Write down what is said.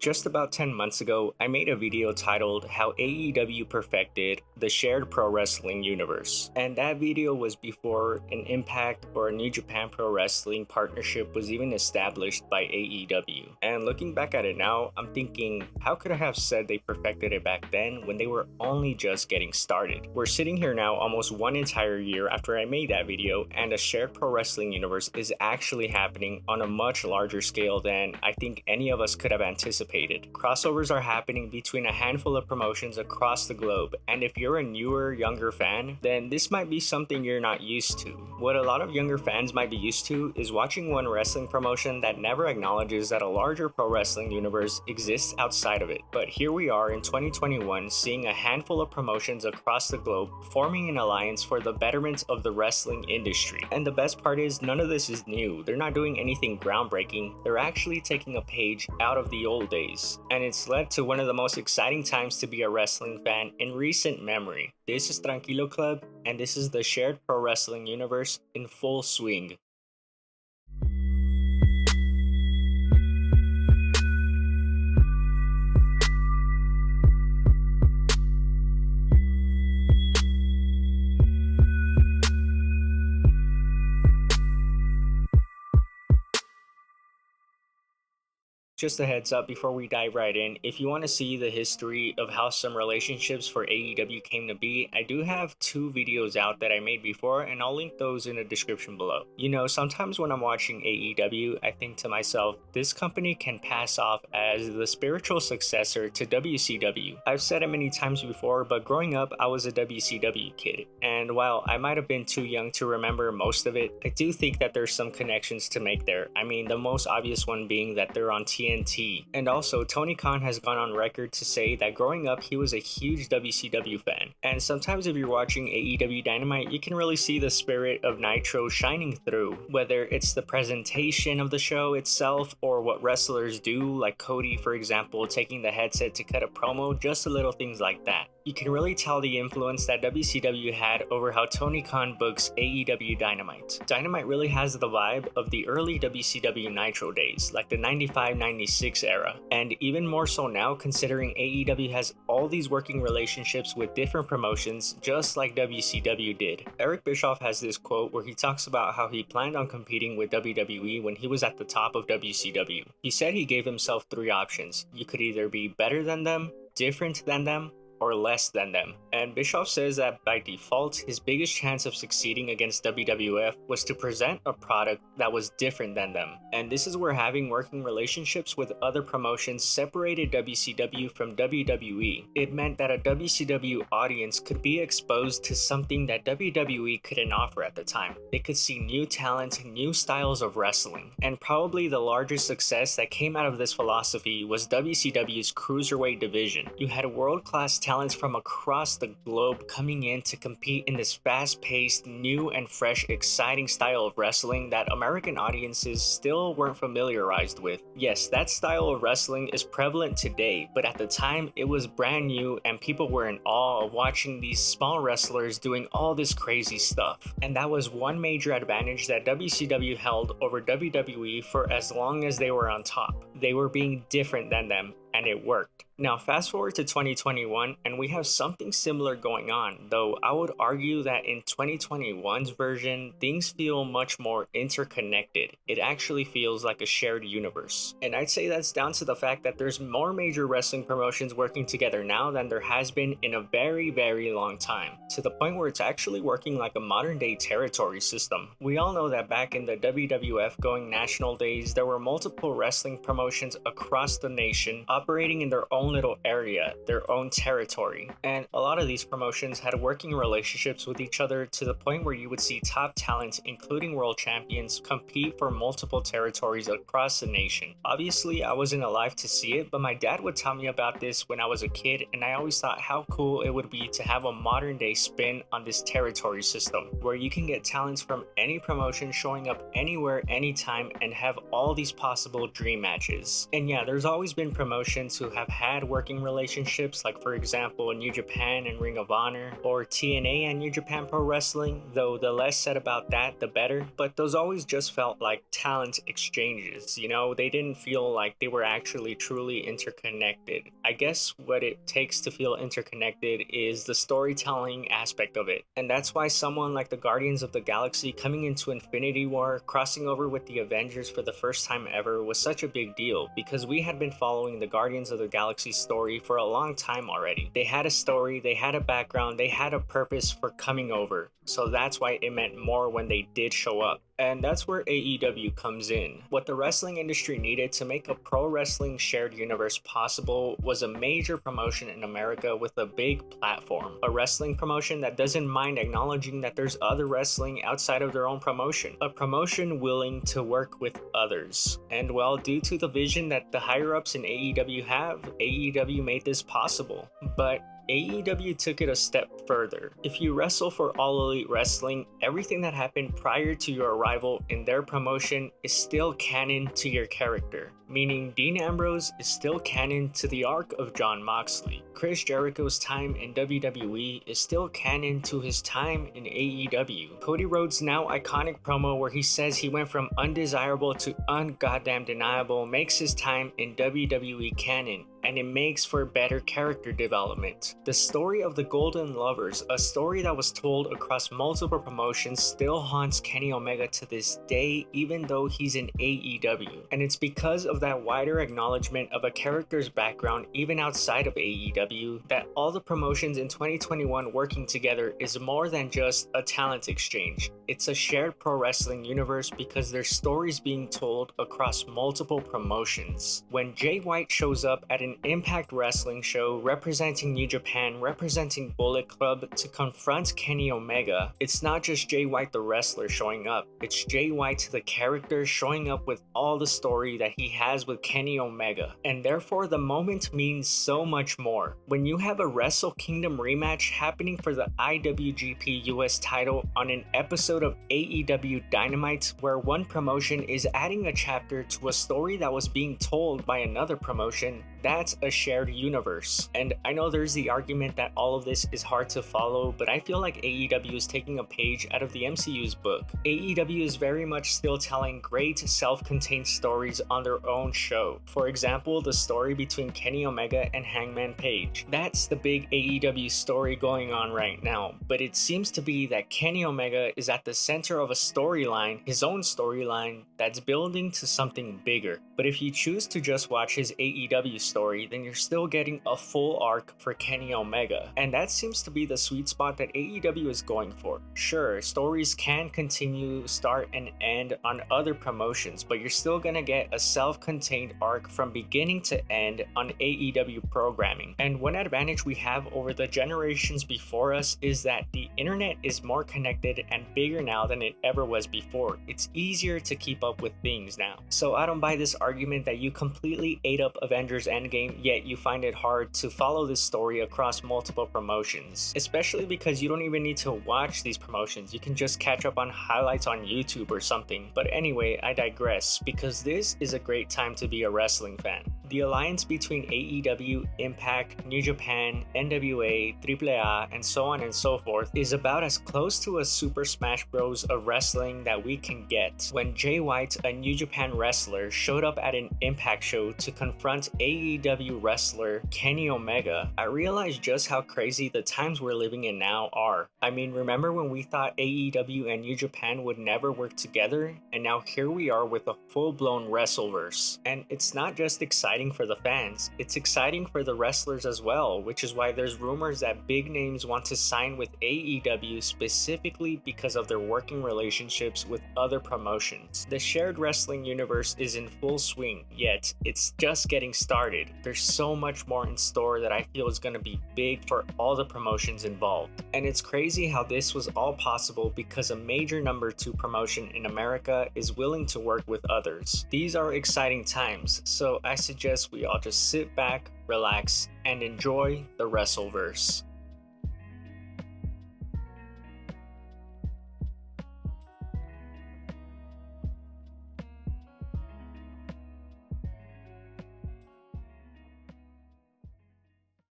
Just about 10 months ago, I made a video titled How AEW Perfected the Shared Pro Wrestling Universe. And that video was before an Impact or a New Japan Pro Wrestling partnership was even established by AEW. And looking back at it now, I'm thinking, how could I have said they perfected it back then when they were only just getting started? We're sitting here now almost one entire year after I made that video, and a shared pro wrestling universe is actually happening on a much larger scale than I think any of us could have anticipated. Crossovers are happening between a handful of promotions across the globe, and if you're a newer, younger fan, then this might be something you're not used to. What a lot of younger fans might be used to is watching one wrestling promotion that never acknowledges that a larger pro wrestling universe exists outside of it. But here we are in 2021 seeing a handful of promotions across the globe forming an alliance for the betterment of the wrestling industry. And the best part is, none of this is new. They're not doing anything groundbreaking. They're actually taking a page out of the old days. And it's led to one of the most exciting times to be a wrestling fan in recent memory. This is Tranquilo Club, and this is the shared pro wrestling universe in full swing. Just a heads up before we dive right in, if you want to see the history of how some relationships for AEW came to be, I do have 2 videos out that I made before, and I'll link those in the description below. You know, sometimes when I'm watching AEW, I think to myself, this company can pass off as the spiritual successor to WCW. I've said it many times before, but growing up, I was a WCW kid, and while I might have been too young to remember most of it, I do think that there's some connections to make there. I mean, the most obvious one being that they're on TNT. And also, Tony Khan has gone on record to say that growing up he was a huge WCW fan. And sometimes if you're watching AEW Dynamite, you can really see the spirit of Nitro shining through, whether it's the presentation of the show itself or what wrestlers do, like Cody, for example, taking the headset to cut a promo, just the little things like that. You can really tell the influence that WCW had over how Tony Khan books AEW Dynamite. Dynamite really has the vibe of the early WCW Nitro days, like the 95-96 era, and even more so now considering AEW has all these working relationships with different promotions just like WCW did. Eric Bischoff has this quote where he talks about how he planned on competing with WWE when he was at the top of WCW. He said he gave himself 3 options. You could either be better than them, different than them, or less than them. And Bischoff says that by default, his biggest chance of succeeding against WWF was to present a product that was different than them. And this is where having working relationships with other promotions separated WCW from WWE. It meant that a WCW audience could be exposed to something that WWE couldn't offer at the time. They could see new talent, new styles of wrestling. And probably the largest success that came out of this philosophy was WCW's Cruiserweight division. You had world-class talents from across the globe coming in to compete in this fast-paced, new and fresh, exciting style of wrestling that American audiences still weren't familiarized with. Yes, that style of wrestling is prevalent today, but at the time it was brand new and people were in awe of watching these small wrestlers doing all this crazy stuff. And that was one major advantage that WCW held over WWE for as long as they were on top. They were being different than them, and it worked. Now fast forward to 2021 and we have something similar going on, though I would argue that in 2021's version, things feel much more interconnected. It actually feels like a shared universe. And I'd say that's down to the fact that there's more major wrestling promotions working together now than there has been in a very, very long time, to the point where it's actually working like a modern day territory system. We all know that back in the WWF going national days, there were multiple wrestling promotions across the nation operating in their own little area, their own territory. And a lot of these promotions had working relationships with each other to the point where you would see top talent, including world champions, compete for multiple territories across the nation. Obviously, I wasn't alive to see it, but my dad would tell me about this when I was a kid, and I always thought how cool it would be to have a modern day spin on this territory system, where you can get talents from any promotion showing up anywhere, anytime, and have all these possible dream matches. And yeah, there's always been promotions who have had had working relationships, like for example New Japan and Ring of Honor, or TNA and New Japan Pro Wrestling, though the less said about that the better, but those always just felt like talent exchanges, you know? They didn't feel like they were actually truly interconnected. I guess what it takes to feel interconnected is the storytelling aspect of it, and that's why someone like the Guardians of the Galaxy coming into Infinity War, crossing over with the Avengers for the first time ever was such a big deal, because we had been following the Guardians of the Galaxy story for a long time already. They had a story, they had a background, they had a purpose for coming over, so that's why it meant more when they did show up. And that's where AEW comes in. What the wrestling industry needed to make a pro wrestling shared universe possible was a major promotion in America with a big platform. A wrestling promotion that doesn't mind acknowledging that there's other wrestling outside of their own promotion. A promotion willing to work with others. And well, due to the vision that the higher ups in AEW have, AEW made this possible. But AEW took it a step further. If you wrestle for All Elite Wrestling, everything that happened prior to your arrival in their promotion is still canon to your character, meaning Dean Ambrose is still canon to the arc of Jon Moxley. Chris Jericho's time in WWE is still canon to his time in AEW. Cody Rhodes' now iconic promo where he says he went from undesirable to ungoddamn deniable makes his time in WWE canon, and it makes for better character development. The story of the Golden Lovers, a story that was told across multiple promotions, still haunts Kenny Omega to this day, even though he's in AEW. And it's because of that wider acknowledgement of a character's background even outside of AEW that all the promotions in 2021 working together is more than just a talent exchange. It's a shared pro wrestling universe because there's stories being told across multiple promotions. When Jay White shows up at an Impact Wrestling show representing New Japan, representing Bullet Club to confront Kenny Omega, it's not just Jay White the wrestler showing up, it's Jay White the character showing up with all the story that he has with Kenny Omega, and therefore the moment means so much more. When you have a Wrestle Kingdom rematch happening for the IWGP US title on an episode of AEW Dynamite where one promotion is adding a chapter to a story that was being told by another promotion, that's a shared universe. And I know there's the argument that all of this is hard to follow, but I feel like AEW is taking a page out of the MCU's book. AEW is very much still telling great self-contained stories on their own show. For example, the story between Kenny Omega and Hangman Page. That's the big AEW story going on right now, but it seems to be that Kenny Omega is at the center of a storyline, his own storyline, that's building to something bigger. But if you choose to just watch his AEW story, then you're still getting a full arc for Kenny Omega. And that seems to be the sweet spot that AEW is going for. Sure, stories can continue, start and end on other promotions, but you're still gonna get a self-contained arc from beginning to end on AEW programming. And one advantage we have over the generations before us is that the internet is more connected and bigger now than it ever was before. It's easier to keep up with things now. So I don't buy this argument that you completely ate up Avengers Endgame, yet you find it hard to follow this story across multiple promotions. Especially because you don't even need to watch these promotions, you can just catch up on highlights on YouTube or something. But anyway, I digress, because this is a great time to be a wrestling fan. The alliance between AEW, Impact, New Japan, NWA, AAA, and so on and so forth is about as close to a Super Smash Bros. Of wrestling that we can get. When Jay White, a New Japan wrestler, showed up at an Impact show to confront AEW wrestler Kenny Omega, I realized just how crazy the times we're living in now are. I mean, remember when we thought AEW and New Japan would never work together? And now here we are with a full-blown Wrestleverse. And it's not just exciting for the fans, it's exciting for the wrestlers as well, which is why there's rumors that big names want to sign with AEW specifically because of their working relationships with other promotions. The shared wrestling universe is in full swing, yet it's just getting started. There's so much more in store that I feel is going to be big for all the promotions involved. And it's crazy how this was all possible because a major number 2 promotion in America is willing to work with others. These are exciting times, so I suggest we all just sit back, relax, and enjoy the Wrestleverse.